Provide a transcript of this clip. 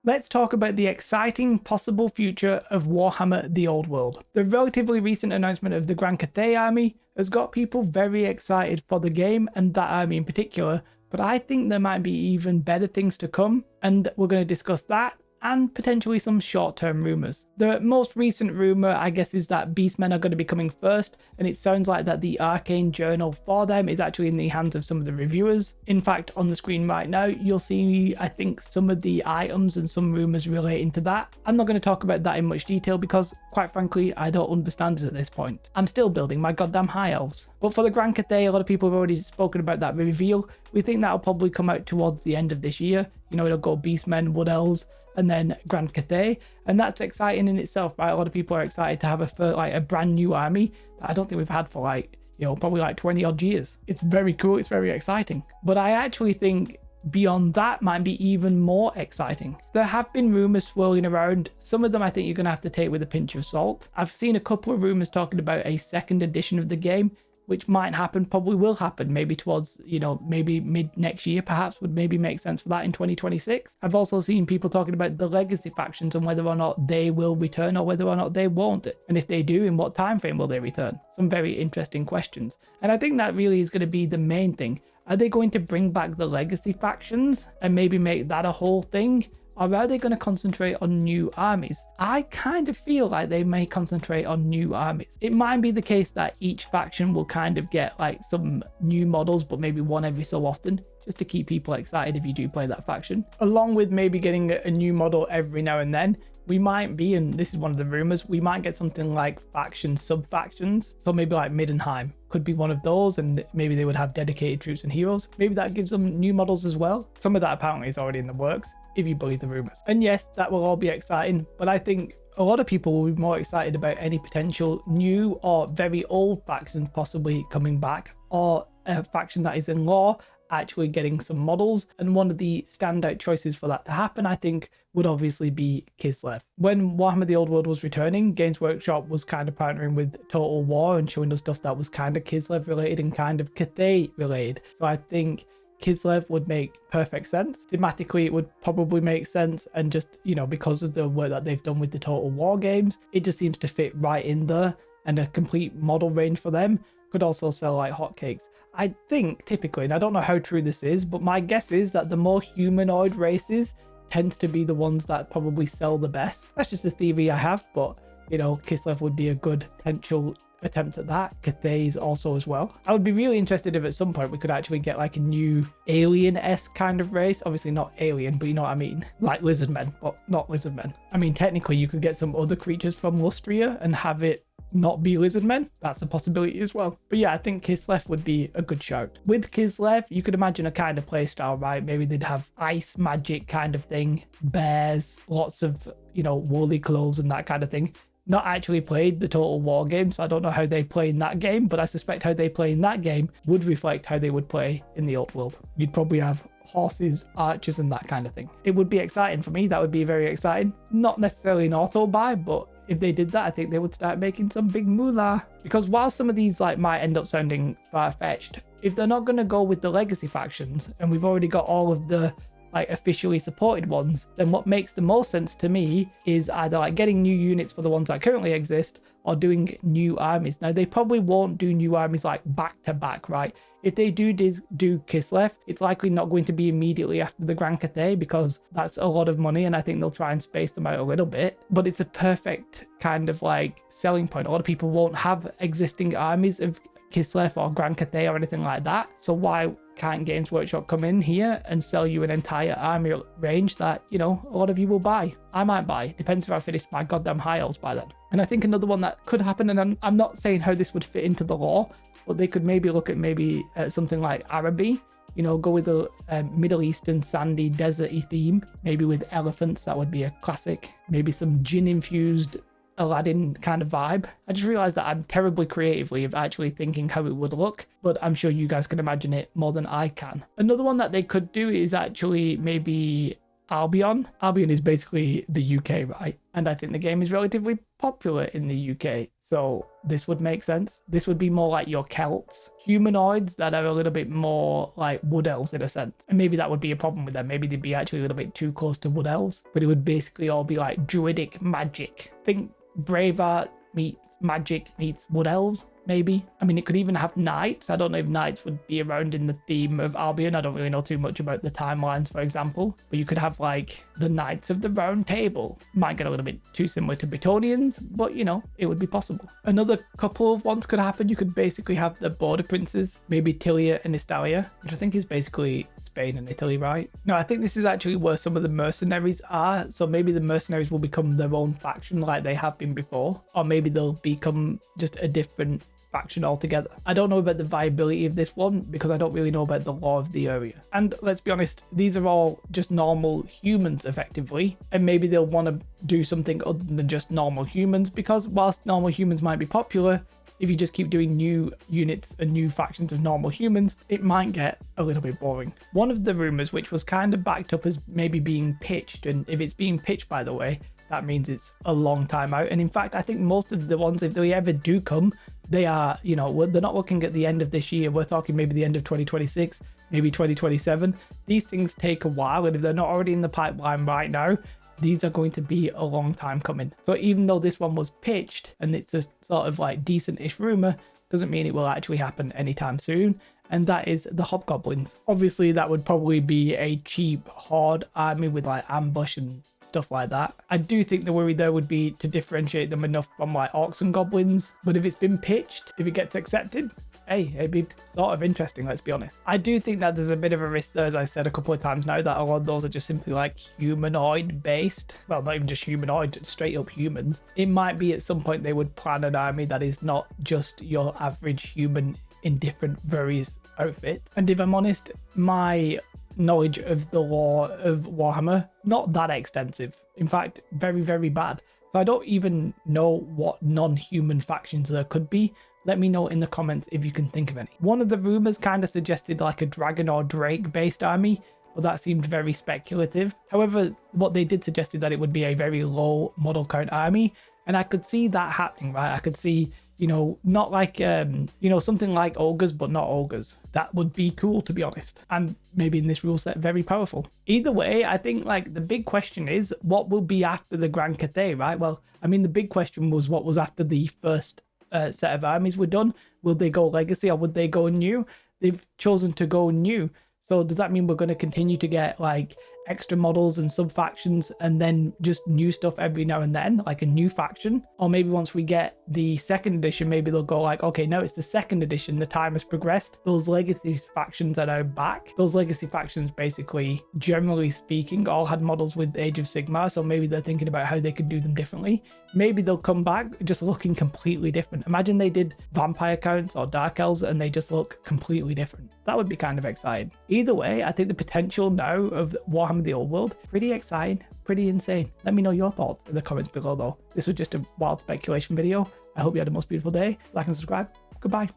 Let's talk about the exciting possible future of Warhammer The Old World. The relatively recent announcement of the Grand Cathay army has got people very excited for the game and that army in particular, but I think there might be even better things to come, and we're going to discuss that and potentially some short-term rumours. The most recent rumour, I guess, is that Beastmen are going to be coming first, and it sounds like that the Arcane Journal for them is actually in the hands of some of the reviewers. In fact, on the screen right now, you'll see, I think, some of the items and some rumours relating to that. I'm not going to talk about that in much detail because, quite frankly, I don't understand it at this point. I'm still building my goddamn high elves. But for the Grand Cathay, a lot of people have already spoken about that reveal. We think that'll probably come out towards the end of this year. You know, it'll go Beastmen, Wood Elves, and then Grand Cathay, and that's exciting in itself, right? A lot of people are excited to have a brand new army that I don't think we've had for probably 20 odd years. It's very cool, it's very exciting. But I actually think beyond that might be even more exciting. There have been rumors swirling around. Some of them I think you're gonna have to take with a pinch of salt. I've seen a couple of rumors talking about a second edition of the game, which might happen, probably will happen, maybe towards, maybe mid next year perhaps would maybe make sense for that in 2026. I've also seen people talking about the legacy factions and whether or not they will return or whether or not they won't. And if they do, in what time frame will they return? Some very interesting questions. And I think that really is going to be the main thing. Are they going to bring back the legacy factions and maybe make that a whole thing? Or are they going to concentrate on new armies? I kind of feel like they may concentrate on new armies. It might be the case that each faction will kind of get some new models, but maybe one every so often, just to keep people excited if you do play that faction. Along with maybe getting a new model every now and then, we might be, and this is one of the rumors, we might get something like faction sub-factions. So maybe like Middenheim could be one of those, and maybe they would have dedicated troops and heroes. Maybe that gives them new models as well. Some of that apparently is already in the works, if you believe the rumors. And yes, that will all be exciting, but I think a lot of people will be more excited about any potential new or very old factions possibly coming back, or a faction that is in lore actually getting some models. And one of the standout choices for that to happen, I think, would obviously be Kislev. When Warhammer The Old World was returning, Games Workshop was kind of partnering with Total War and showing us stuff that was kind of Kislev related and kind of Cathay related. So I think Kislev would make perfect sense. Thematically, it would probably make sense, and just, because of the work that they've done with the Total War games, it just seems to fit right in there, and a complete model range for them could also sell like hotcakes. I think typically, and I don't know how true this is, but my guess is that the more humanoid races tends to be the ones that probably sell the best. That's just a theory I have, but Kislev would be a good potential attempt at that. Cathay's also as well. I would be really interested if at some point we could actually get like a new alien-esque kind of race. Obviously not alien, but you know what I mean, like lizardmen, but not lizardmen. I mean, technically you could get some other creatures from Lustria and have it not be lizardmen. That's a possibility as well. But yeah, I think Kislev would be a good shout. With Kislev, you could imagine a kind of playstyle, right? Maybe they'd have ice magic kind of thing, bears, lots of, woolly clothes and that kind of thing. Not actually played the Total War game, so I don't know how they play in that game, but I suspect how they play in that game would reflect how they would play in the Old World. You'd probably have horses, archers, and that kind of thing. It would be exciting for me. That would be very exciting. Not necessarily an auto buy, but if they did that, I think they would start making some big moolah. Because while some of these might end up sounding far-fetched, if they're not going to go with the legacy factions, and we've already got all of the officially supported ones, then what makes the most sense to me is either getting new units for the ones that currently exist, or doing new armies. Now, they probably won't do new armies back to back, right? If they do Kislev, it's likely not going to be immediately after the Grand Cathay, because that's a lot of money, and I think they'll try and space them out a little bit. But it's a perfect kind of selling point. A lot of people won't have existing armies of Kislev or Grand Cathay or anything like that. So why can't Games Workshop come in here and sell you an entire army range that, a lot of you will buy? I might buy. Depends if I finish my goddamn high elves by then. And I think another one that could happen, and I'm not saying how this would fit into the lore, but they could maybe look at something like Araby, go with a Middle Eastern sandy desert-y theme, maybe with elephants. That would be a classic. Maybe some gin-infused Aladdin kind of vibe. I just realized that I'm terribly creatively of actually thinking how it would look, but I'm sure you guys can imagine it more than I can. Another one that they could do is actually maybe Albion. Albion is basically the UK, right? And I think the game is relatively popular in the UK. So this would make sense. This would be more like your Celts, humanoids that are a little bit more like wood elves in a sense. And maybe that would be a problem with them. Maybe they'd be actually a little bit too close to wood elves, but it would basically all be like druidic magic. Think Braveheart meets magic meets wood elves, maybe. I mean, it could even have knights. I don't know if knights would be around in the theme of Albion. I don't really know too much about the timelines, for example. But you could have like the Knights of the Round Table. Might get a little bit too similar to Bretonians, but you know, it would be possible. Another couple of ones could happen. You could basically have the border princes, maybe Tilia and Istalia, which I think is basically Spain and Italy, right? No, I think this is actually where some of the mercenaries are. So maybe the mercenaries will become their own faction like they have been before, or maybe they'll become just a different faction altogether. I don't know about the viability of this one because I don't really know about the law of the area. And let's be honest, these are all just normal humans effectively, and maybe they'll want to do something other than just normal humans, because whilst normal humans might be popular, if you just keep doing new units and new factions of normal humans, it might get a little bit boring. One of the rumors, which was kind of backed up as maybe being pitched, and if it's being pitched, by the way, that means it's a long time out. And in fact, I think most of the ones, if they ever do come, they are, you know, they're not looking at the end of this year. We're talking maybe the end of 2026, maybe 2027. These things take a while, and if they're not already in the pipeline right now, these are going to be a long time coming. So even though this one was pitched and it's a sort of like decent-ish rumor, doesn't mean it will actually happen anytime soon. And that is the Hobgoblins. Obviously, that would probably be a cheap horde army with like ambush and stuff like that. I do think the worry there would be to differentiate them enough from like orcs and goblins, but if it's been pitched, if it gets accepted, hey, it'd be sort of interesting, let's be honest. I do think that there's a bit of a risk there, as I said a couple of times now, that a lot of those are just simply like humanoid based. Well, not even just humanoid, straight up humans. It might be at some point they would plan an army that is not just your average human in different various outfits. And if I'm honest, my knowledge of the lore of Warhammer, not that extensive. In fact, very, very bad. So I don't even know what non-human factions there could be. Let me know in the comments if you can think of any. One of the rumors kind of suggested like a dragon or drake based army, but that seemed very speculative. However, what they did suggest is that it would be a very low model count army, and I could see that happening, right? I could see, you know, not like, you know, something like ogres, but not ogres. That would be cool, to be honest. And maybe in this rule set, very powerful. Either way, I think like the big question is what will be after the Grand Cathay, right? Well, I mean, the big question was what was after the first set of armies were done. Will they go legacy or would they go new? They've chosen to go new. So does that mean we're going to continue to get like extra models and sub factions and then just new stuff every now and then, like a new faction? Or maybe once we get the second edition, maybe they'll go like, okay, now it's the second edition, the time has progressed, those legacy factions are now back. Those legacy factions basically, generally speaking, all had models with Age of Sigmar, so maybe they're thinking about how they could do them differently. Maybe they'll come back just looking completely different. Imagine they did vampire counts or dark elves and they just look completely different. That would be kind of exciting. Either way, I think the potential now of Warhammer The Old World, pretty exciting, pretty insane. Let me know your thoughts in the comments below though. This was just a wild speculation video. I hope you had a most beautiful day. Like and subscribe. Goodbye.